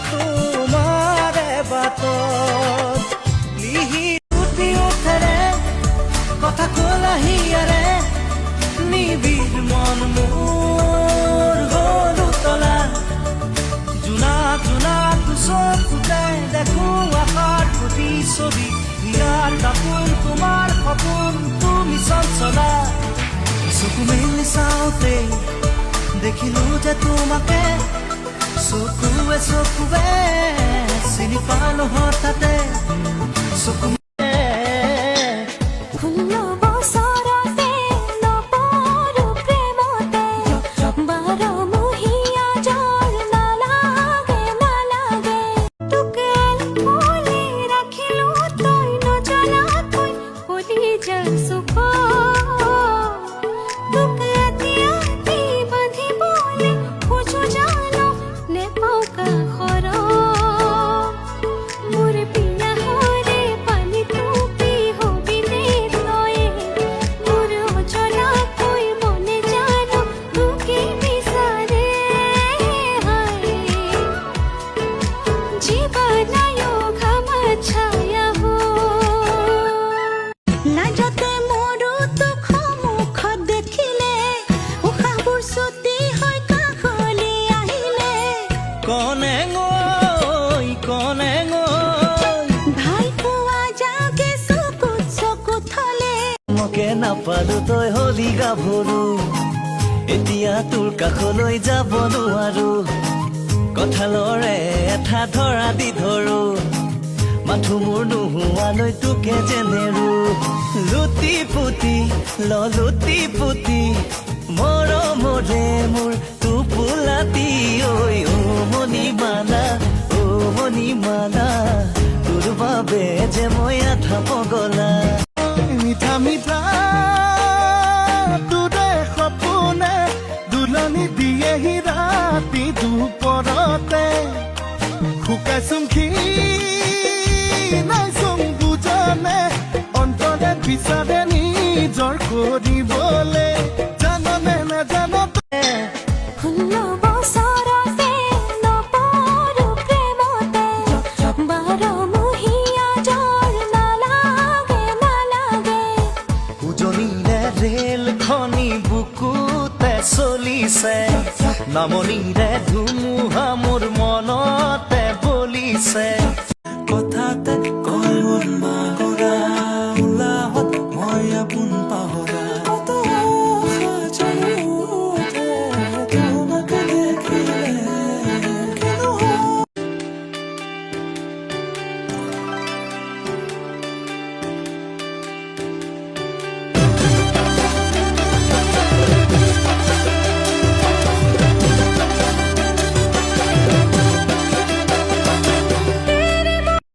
তোমাৰে বাটত লিহি উঠি উঠেৰে কথা কলাহিয়াৰে নিবিড় মন মোৰ হ'ল উতলা জোনা জোনা চকুতে দেখো আশাৰ প্ৰতিচ্ছবি ইয়াৰ দাপোন তোমাৰ সপোন তুমি চঞ্চলা চকু মেলি চাওঁতে দেখিলো যে তোমাকে চকুৱে চকুৱে চিনি পালো হঠাতে চকু নাপালো তই হলি গাভৰু এতিয়া তোৰ কাষলৈ যাব নোৱাৰো কঁঠালৰে এঠা ধৰা দি ধৰো মাথো মোৰ নোহোৱালৈ তোকে যেনেৰো লুটি পুতি লুটি পুতি মৰমৰে মোৰ টোপোলাতি ঐ ও মণিমালা তোৰ বাবে যে মই আধা পগলা মিঠা মিঠা তোৰে সপোনে দুলনি দিয়েহি ৰাতি দুপৰতে শুকাইছোং নাইছোং বুজনে অন্তৰে বিচাৰে নিজৰ কৰিবলে জাননে নাজান ৰেল খনি বুকুতে চলিছে নামনিৰে ধুমুহা মোৰ মনত